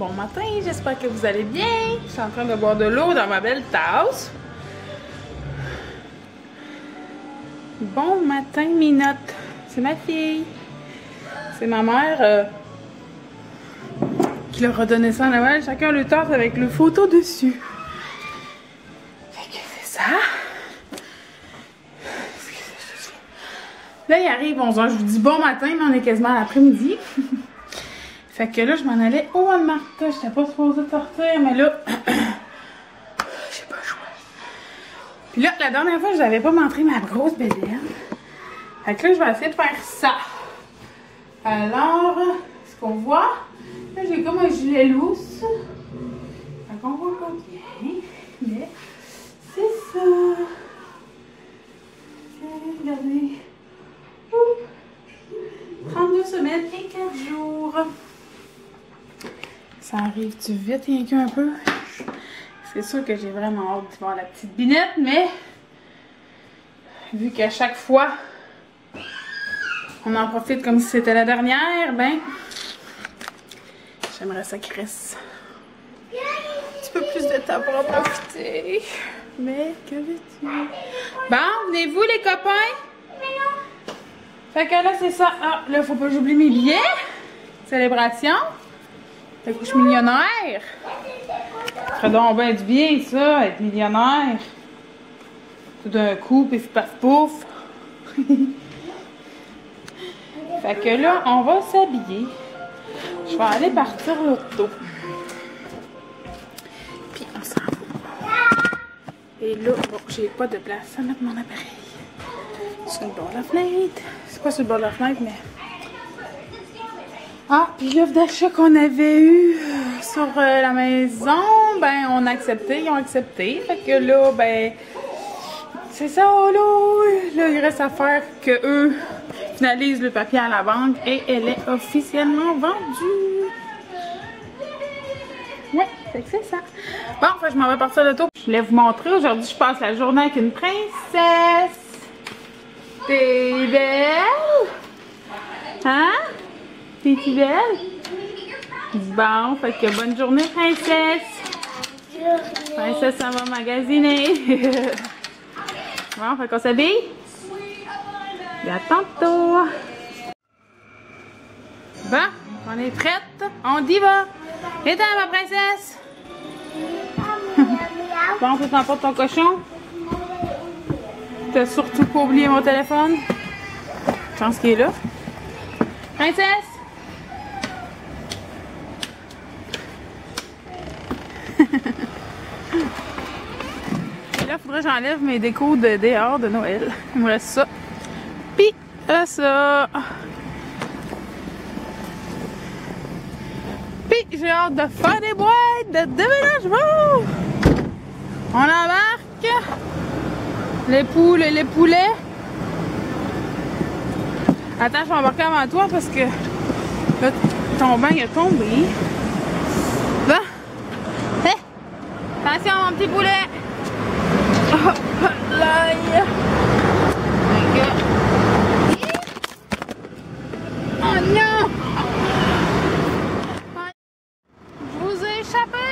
Bon matin, j'espère que vous allez bien. Je suis en train de boire de l'eau dans ma belle tasse. Bon matin, Minotte. C'est ma fille. C'est ma mère qui leur a donné ça à Noël. Chacun le tasse avec le photo dessus. Fait que c'est ça. Là, il arrive 11h. Je vous dis bon matin, mais on est quasiment à l'après-midi. Fait que là, je m'en allais au Walmart. J'étais pas supposée sortir, mais là, j'ai pas le choix. Puis là, la dernière fois, je n'avais pas montré ma grosse bédaine. Fait que là, je vais essayer de faire ça. Alors, ce qu'on voit, là, j'ai comme un gilet lousse. Fait qu'on voit pas bien, mais c'est ça. Regardez. 32 semaines et 4 jours. Ça arrive-tu vite, rien qu'un peu? C'est sûr que j'ai vraiment hâte de voir la petite binette, mais vu qu'à chaque fois on en profite comme si c'était la dernière, ben j'aimerais ça qu'il reste un petit peu plus de temps pour en profiter. Mais que veux-tu? Bon, venez-vous les copains? Fait que là c'est ça. Ah, là faut pas que j'oublie mes billets. Célébration. Fait que je suis millionnaire. Ça ferait donc bien du bien ça, être millionnaire. Tout d'un coup, pif paf pouf. Fait que là, on va s'habiller. Je vais aller partir l'auto. Puis on s'en va. Et là, bon, j'ai pas de place à mettre mon appareil. Sur le bord de la fenêtre. C'est pas sur le bord de la fenêtre, mais... Ah, puis l'offre d'achat qu'on avait eu sur la maison, ben on a accepté, ils ont accepté. Fait que là, ben, c'est ça, là, il reste à faire que eux finalisent le papier à la banque et elle est officiellement vendue. Ouais, fait que c'est ça. Bon, fait, je m'en vais partir de l'auto. Je voulais vous montrer, aujourd'hui, je passe la journée avec une princesse. T'es belle? Hein? T'es-tu belle? Bon, fait que bonne journée, princesse. Princesse, ça va magasiner. Bon, fait qu'on s'habille? Et à tantôt. Bon, on est prête. On y va. Viens-t'en, ma princesse. Bon, tu t'emportes ton cochon? T'as surtout pas oublié mon téléphone? Je pense qu'il est là. Princesse! Et là, il faudrait que j'enlève mes décos de dehors de Noël. Il me reste ça. Puis ça. Puis j'ai hâte de faire des boîtes de déménagement. On embarque. Les poules et les poulets. Attends, je vais embarquer avant toi parce que là, ton bain est tombé. Bon. Hé! Attention, mon petit poulet! Oh, l'ail! Oh non! Je vous ai échappé!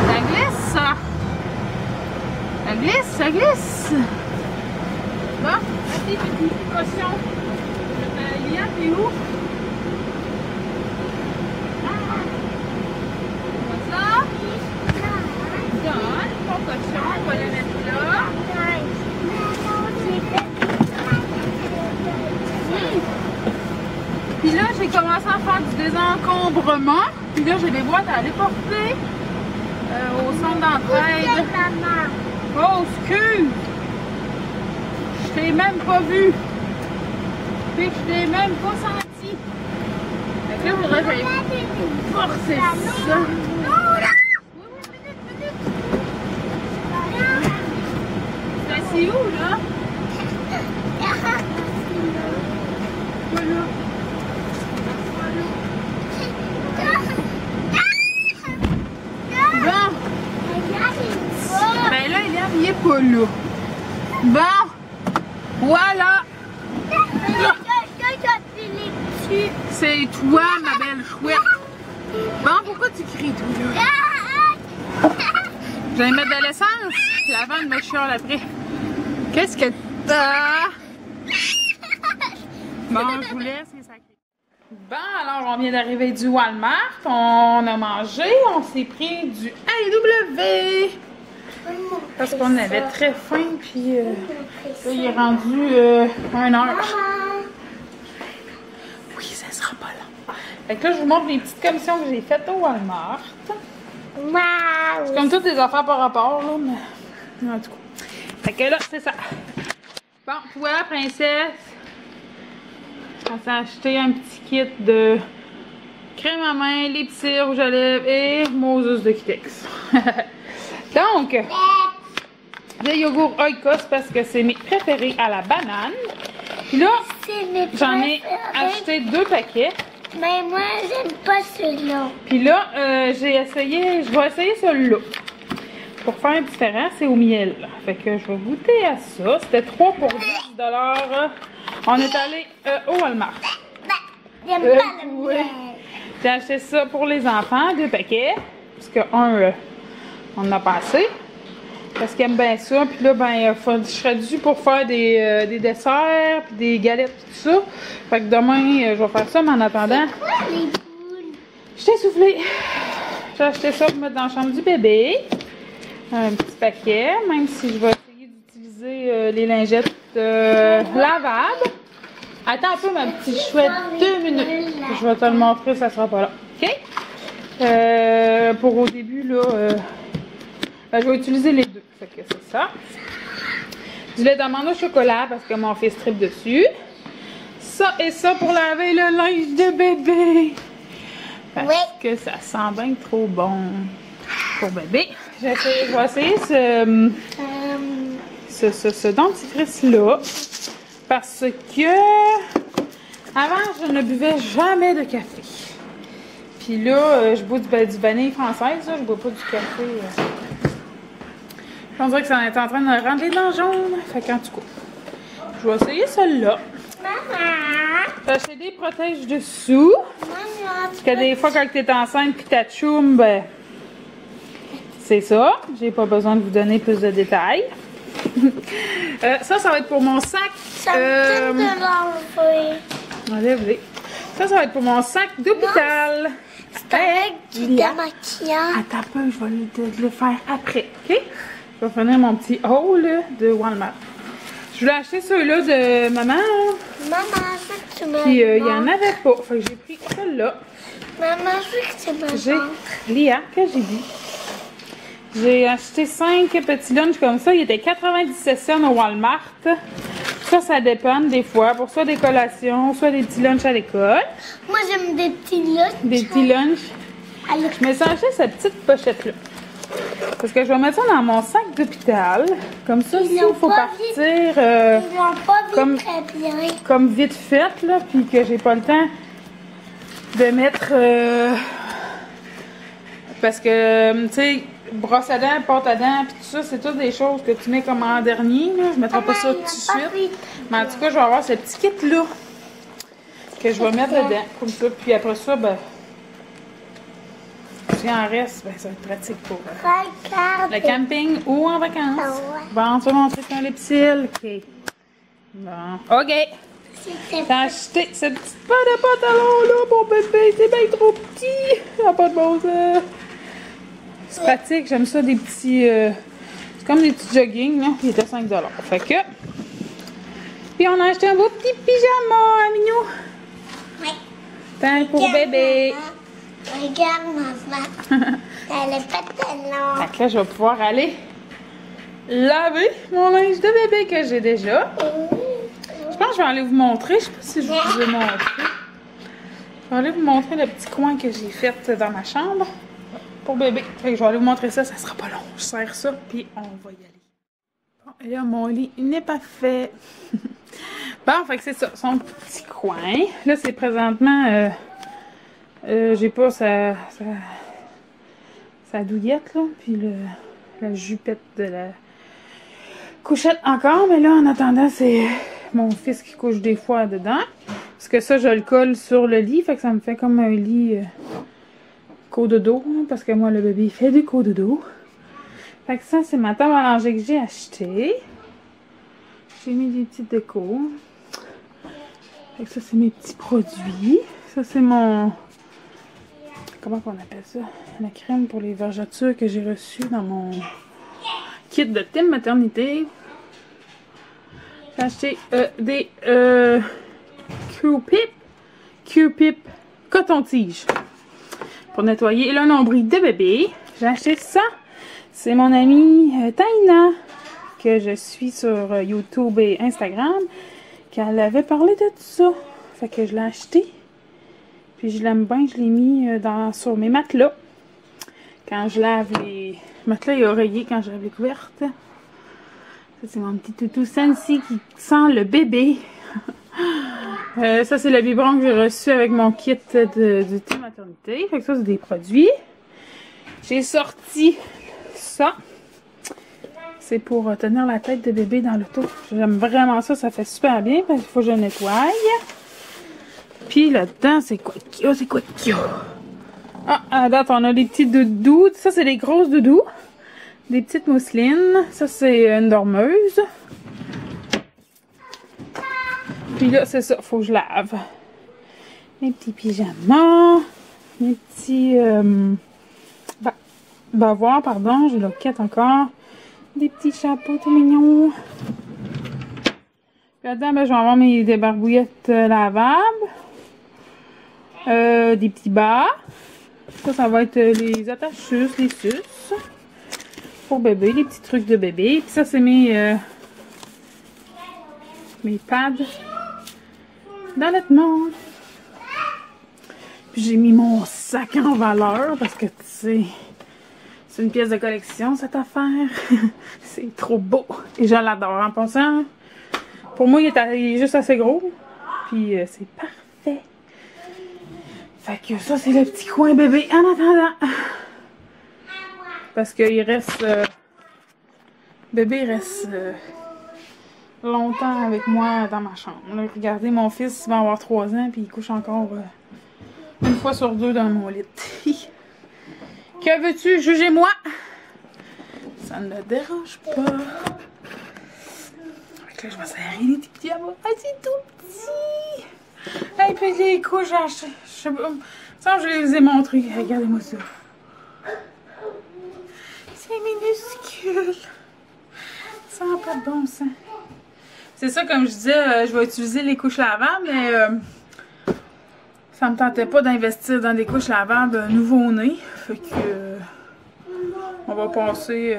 Ça glisse, ça! Ça glisse, ça glisse! Bon, merci, petite précaution. Liane, t'es où? Comme ça. Donne ton cochon, on va le mettre là. Puis là, j'ai commencé à faire du désencombrement. Puis là, j'ai des boîtes à aller porter au centre d'entraide. Oh, excuse! Je t'ai même pas vu. Puis je t'ai même pas senti. Fait que là, il faudrait que j'aille forcer ça. C'est assis où, là? Voilà. Bon. Ben là, il est pas là. Bon. Voilà. qui? C'est toi, ma belle chouette. Bon, pourquoi tu cries, toi, là? Je vais mettre de l'essence. La vanne me chiale après. Qu'est-ce que t'as? Bon, je vous laisse, c'est sacré. Bon, alors, on vient d'arriver du Walmart. On a mangé. On s'est pris du AEW. Parce qu'on avait très faim, puis là, il est rendu 1h. Oui, ça sera pas long. Fait que là, je vous montre les petites commissions que j'ai faites au Walmart. C'est comme toutes des affaires par rapport, là, mais en tout cas. Fait que là, c'est ça. Bon, toi, princesse, on s'est acheté un petit kit de crème à main, les petits rouges à lèvres et Moses de Kitex. Donc, le yogourt Oikos parce que c'est mes préférés à la banane. Puis là, j'en ai acheté 2 paquets. Mais moi, j'aime pas celui-là. Puis là, je vais essayer celui-là. Pour faire différent, c'est au miel. Fait que je vais goûter à ça. C'était 3 pour 10 $. On est allé au Walmart. J'aime pas le Oui. miel. J'ai acheté ça pour les enfants, 2 paquets. Parce que un, on en a pas assez. Parce qu'ils aiment bien ça. Puis là, ben, je serais due pour faire des desserts, puis des galettes, tout ça. Fait que demain, je vais faire ça, mais en attendant, Les boules. je t'ai soufflé. J'ai acheté ça pour mettre dans la chambre du bébé. Un petit paquet, même si je vais essayer d'utiliser les lingettes lavables. Attends un peu, ma petite chouette, 2 minutes. Je vais te le montrer, ça sera pas là. OK? Pour au début, là, ben, je vais utiliser les 2. Fait que c'est ça. Du lait d'amande au chocolat parce que mon fils tripe dessus. Ça et ça pour laver le linge de bébé. Parce que ça sent bien trop bon pour bébé. Je vais essayer ce dentifrice-là. Parce que avant, je ne buvais jamais de café. Puis là, je bois du vanille française. Là. Je bois pas du café. On dirait que ça est en train de me rendre les dents jaunes. Fait qu'en tout cas, je vais essayer celle-là. Maman. J'ai acheté des protèges dessous. Maman. Parce que des fois, quand t'es enceinte puis t'as tchoum, ben, c'est ça. J'ai pas besoin de vous donner plus de détails. Ça va être pour mon sac. Ça me tente de l'enlever. Enlève-les. Ça va être pour mon sac d'hôpital. C'est avec du démaquillant. Attends un peu, je vais le faire après, OK? Je vais finir mon petit haul de Walmart. Je voulais acheter ceux-là de maman. Maman, je veux que tu me Puis il n'y en avait pas. Fait que j'ai pris celle-là. Maman, je veux que tu me J'ai. montres. Lia, que j'ai dit? J'ai acheté 5 petits lunchs comme ça. Il était 97 cents au Walmart. Ça dépend des fois. Pour soit des collations, soit des petits lunchs à l'école. Moi, j'aime des petits lunchs. Des petits lunchs. Alors, Je me suis acheté cette petite pochette-là. Parce que je vais mettre ça dans mon sac d'hôpital. Comme ça, s'il faut partir ils n'ont pas vu comme- très bien. comme vite fait, là, puis que j'ai pas le temps de mettre... parce que, tu sais, brosse à dents, pâte à dents, puis tout ça, c'est toutes des choses que tu mets comme en dernier. Là. Je mettrai pas ça tout de suite. Mais en tout cas, je vais avoir ce petit kit-là que je vais mettre dedans, comme ça. Puis après ça, ben... s'il en reste, ben, ça va être pratique pour Regarde. le camping ou en vacances. Ah ouais. Bon, tu vas montrer ton lipsil. OK. Bon. OK. C'était T'as acheté cette petite paire de pantalons là pour bébé. C'est bien trop petit. Ça n'a pas de bon sens. C'est pratique. J'aime ça, des petits... c'est comme des petits jogging, là. Il était 5 $. Fait que... Puis on a acheté un beau petit pyjama, hein, Minou. Oui. Tant pour bébé. Regarde, maman. Elle est pas tellement. Fait que là, je vais pouvoir aller laver mon linge de bébé que j'ai déjà. Je pense que je vais aller vous montrer. Je sais pas si je vous ai montré. Je vais aller vous montrer le petit coin que j'ai fait dans ma chambre pour bébé. Fait que je vais aller vous montrer ça. Ça sera pas long. Je serre ça, puis on va y aller. Bon, et là, mon lit n'est pas fait. Bon, fait que c'est ça. Son petit coin. Là, c'est présentement... j'ai pas sa douillette, là, puis la jupette de la couchette encore, mais là, en attendant, c'est mon fils qui couche des fois dedans. Parce que ça, je le colle sur le lit. Fait que ça me fait comme un lit cododo. Parce que moi, le bébé, il fait du cododo. Fait que ça, c'est ma table à langer que j'ai acheté. J'ai mis des petites décos. Fait que ça, c'est mes petits produits. Ça, c'est mon... Comment on appelle ça? La crème pour les vergetures que j'ai reçue dans mon kit de thème maternité. J'ai acheté des Q-Pip coton-tige pour nettoyer le nombril de bébé. J'ai acheté ça. C'est mon amie Taina que je suis sur YouTube et Instagram qu'elle avait parlé de tout ça. Fait que je l'ai acheté. Puis je l'aime bien, je l'ai mis sur mes matelas. Quand je lave les matelas et oreillers, quand je lave les couvertes. Ça, c'est mon petit toutou Sensi qui sent le bébé. Ça, c'est le biberon que j'ai reçu avec mon kit du thé maternité. Fait que ça, c'est des produits. J'ai sorti ça. C'est pour tenir la tête de bébé dans l'auto. J'aime vraiment ça, ça fait super bien. Parce qu'il faut que je le nettoie. Puis là-dedans, c'est quoi? Oh, c'est quoi? Ah, à date, on a des petits doudous. Ça, c'est des grosses doudous. Des petites mousselines. Ça, c'est une dormeuse. Puis là, c'est ça. Faut que je lave. Mes petits pyjamas. Mes petits... bavoirs, pardon. J'ai l'oquette encore. Des petits chapeaux tout mignons. Puis là-dedans, ben, je vais avoir mes débarbouillettes lavables. Des petits bas. Ça va être les attaches-suces, les suces. Pour bébé, les petits trucs de bébé. Puis ça, c'est mes pads d'allaitement. Puis j'ai mis mon sac en valeur parce que, tu sais, c'est une pièce de collection, cette affaire. C'est trop beau. Et je l'adore. En passant, pour moi, il est juste assez gros. Puis c'est parfait. Fait que ça, c'est le petit coin bébé en attendant. Parce qu'il reste... bébé reste longtemps avec moi dans ma chambre. Là, regardez, mon fils va avoir 3 ans puis il couche encore une fois sur 2 dans mon lit. Que veux-tu? Jugez-moi! Ça ne me dérange pas. Fait que là, je vais serrer les petits pyjamas. Ah, c'est tout petit! Et puis les couches, je sais pas. Ça, je les ai montrées. Regardez-moi ça. C'est minuscule. Ça n'a pas de bon sens. C'est ça, comme je disais, je vais utiliser les couches lavables, mais ça me tentait pas d'investir dans des couches lavables nouveau-né. Fait que on va passer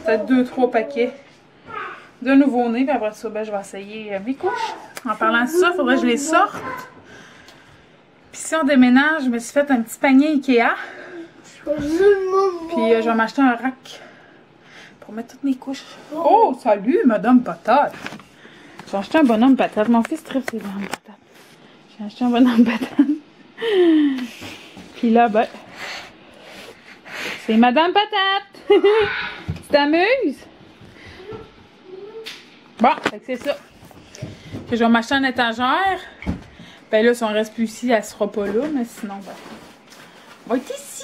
peut-être 2-3 paquets de nouveau-né. Puis après ça, ben, je vais essayer mes couches. En parlant de ça, il faudrait que je les sorte. Puis si on déménage, je me suis fait un petit panier Ikea. Puis je vais m'acheter un rack pour mettre toutes mes couches. Oh, salut, Madame Patate! J'ai acheté un bonhomme patate. Mon fils tripe ses bonhommes patates. J'ai acheté un bonhomme patate. Puis là, ben, c'est Madame Patate! Tu t'amuses? Bon, fait que c'est ça. Que je vais m'acheter une étagère. Ben là, si on reste plus ici, elle sera pas là, mais sinon, ben, on va être ici.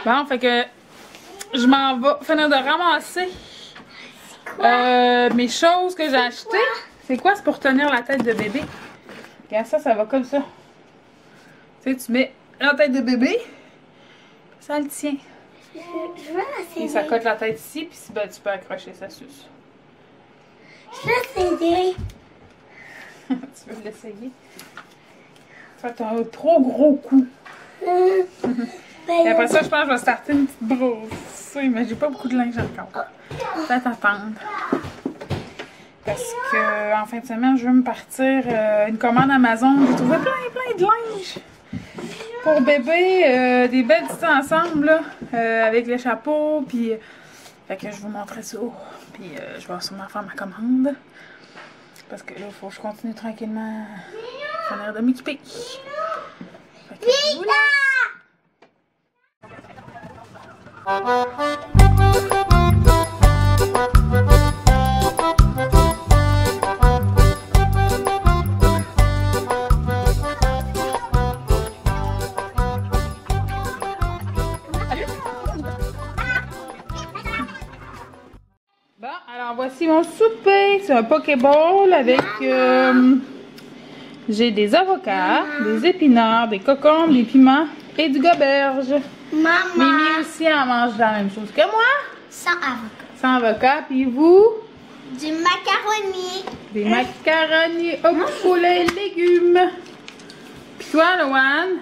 Bon, fait que je m'en vais finir de ramasser mes choses que j'ai achetées. C'est quoi? C'est pour tenir la tête de bébé. Regarde ça, ça va comme ça. Tu sais, tu mets la tête de bébé, ça le tient. Et ça cote la tête ici, puis ben, tu peux accrocher ça suce. Je vais essayer. Tu veux l'essayer? Ça fait un trop gros coup. Et après ça, je pense que je vais starter une petite brosse. Mais j'ai pas beaucoup de linge encore. Peut-être attendre. Parce que en fin de semaine, je veux me partir une commande Amazon. J'ai trouvé plein de linge. Pour bébé, des belles petits ensembles là, avec les chapeaux. Puis, fait que je vous montrer ça. Puis je vais sûrement faire ma commande. Parce que là, il faut que je continue tranquillement à finir de m'équiper. Fait que je vous laisse. Bon, alors voici mon souper. C'est un Pokéball avec... j'ai des avocats, des épinards, des concombres, des piments et du goberge. Maman. Mimi aussi en mange la même chose que moi. Sans avocat. Sans avocat. Puis vous? Du macaroni. Des macaronis au poulet et légumes. Puis toi, Loane?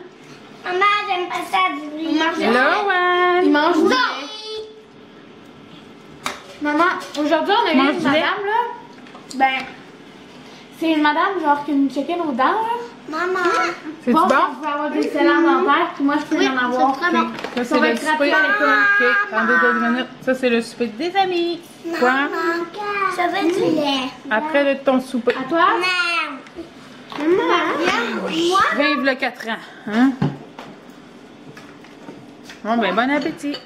Maman, j'aime pas ça du riz. Loane? Il mange du lait. Maman, aujourd'hui on a eu Mange une du lait? madame là. Ben, c'est une madame genre qui nous checkait nos dents là. Maman. C'est-tu Bon, bon? on pouvait avoir des excellents dentaires, puis moi je peux en avoir. c'est très bon. Ça, Ça va le être gratuit souper. à l'école. Ok, attendez 2 minutes. Ça, c'est le souper des amis. Quoi? Maman, je veux du lait. Après ton souper. À toi? Non. Maman, moi. Vive le 4 ans. Hein? Bon, ben, bon appétit.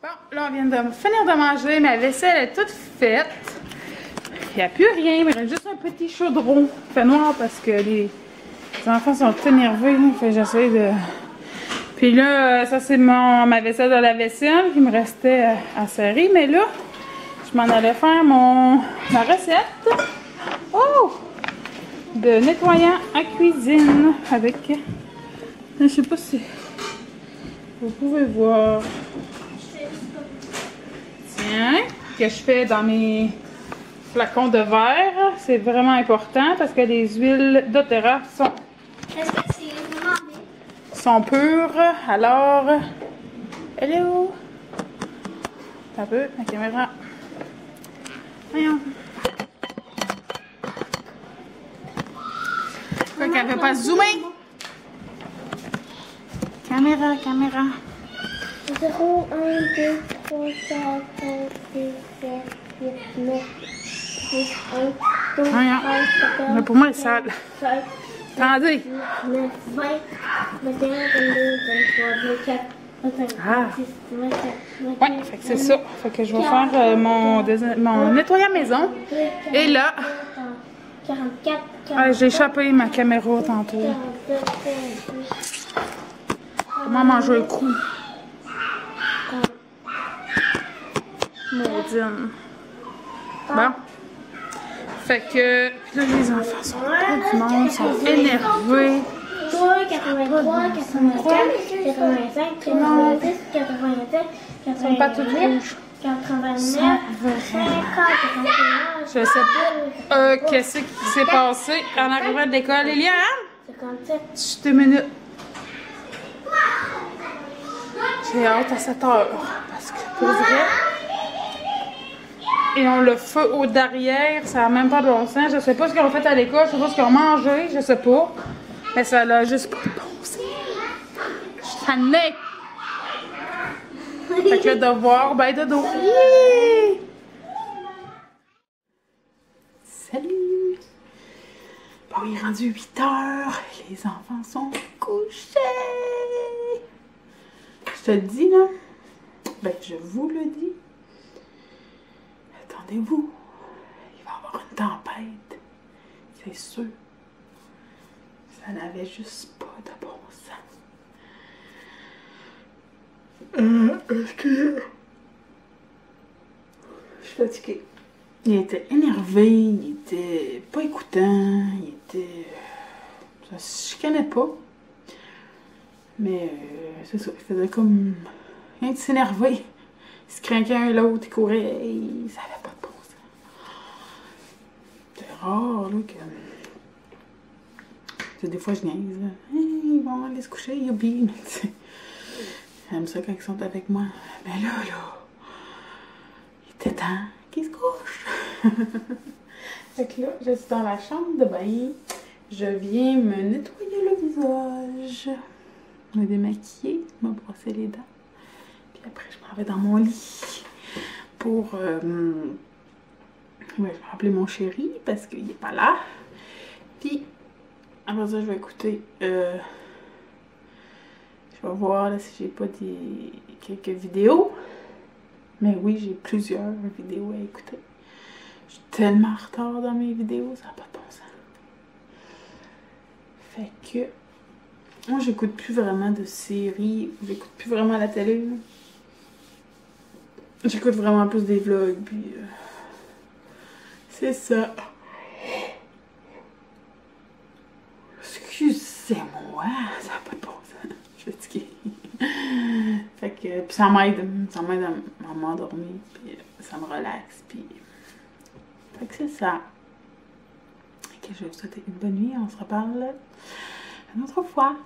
Bon, là, on vient de finir de manger. Ma vaisselle est toute faite. Il n'y a plus rien. Il me reste juste un petit chaudron. Il fait noir parce que les enfants sont énervés. Fait que j'essaie de... Puis là, ça, c'est ma vaisselle de la vaisselle qui me restait à serrer. Mais là, je m'en allais faire ma recette. Oh! De nettoyant à cuisine avec... Je sais pas si vous pouvez voir. Tiens, que je fais dans mes flacons de verre. C'est vraiment important parce que les huiles doTERRA Est-ce que c'est vraiment bien? sont pures. Alors, elle est où? Un peu, la caméra. Voyons. Pourquoi qu'elle ne fait pas zoomer? Caméra. 0, 1, 2, 3, 4, 5, 6, 7, 8, 9, 10, 11, 12, Voyons. 13, 14, Mais pour moi, elle est sale. 16, Attendez. 19, 20, 21, 22, 23, 24, 25, Ah. 26, 27, 28, Ouais, fait que c'est ça. Fait que je vais faire mon nettoyant maison. Et là, 44, j'ai échappé ma caméra tantôt. 42, 43, Comment manger un coup? Maudine. Bon. Fait que là, les enfants sont pas du monde, sont énervés. 83, 84, 85, 86, 87, Ils sont pas tous 88, rouges. 89, 50, 51, Je sais pas qu'est-ce qui s'est passé en arrivant de l'école. Eliane, 57. 2 minutes. J'ai hâte à 7 heures. Parce que pour vrai, ils ont le feu au derrière. Ça n'a même pas de bon sens. Je sais pas ce qu'ils ont fait à l'école. Je sais pas ce qu'ils ont mangé. Je sais pas. Mais ça n'a juste pas de bon sens. Je suis tannée. Fait que le devoir, ben dodo. Yeah! Salut! Bon, il est rendu 8 heures. Les enfants sont couchés. Je te le dis, là. Ben, je vous le dis. Attendez-vous. Il va y avoir une tempête. C'est sûr. Ça n'avait juste pas de bon sens. Excusez. Je suis fatiguée. Il était énervé, il était pas écoutant, il était... Ça se chicanait pas. Mais c'est ça, il faisait comme... Rien de s'énerver. Il se craquait un l'autre, il courait, ça avait pas de bon sens. C'est rare, là, que... Tu sais, des fois, je niaise, là. Hey, ils vont aller se coucher, youpi. J'aime ça quand ils sont avec moi. Mais là, il était temps qu'ils se couchent. Fait que là, je suis dans la chambre de bain. Je viens me nettoyer le visage, me démaquiller, me brosser les dents. Puis après, je m'en vais dans mon lit pour... ouais, je vais appeler mon chéri parce qu'il n'est pas là. Puis après ça, je vais écouter... je vais voir là, si j'ai pas quelques vidéos. Mais oui, j'ai plusieurs vidéos à écouter. Je suis tellement en retard dans mes vidéos, ça n'a pas de bon sens. Fait que... Moi, j'écoute plus vraiment de séries. J'écoute plus vraiment la télé. j'écoute vraiment plus des vlogs, puis c'est ça. Excusez-moi, ça n'a pas de bon sens. Je suis fatiguée. Fait que, puis ça m'aide à m'endormir, puis ça me relaxe, puis... Fait que c'est ça. Fait que je vais vous souhaiter une bonne nuit, on se reparle une autre fois.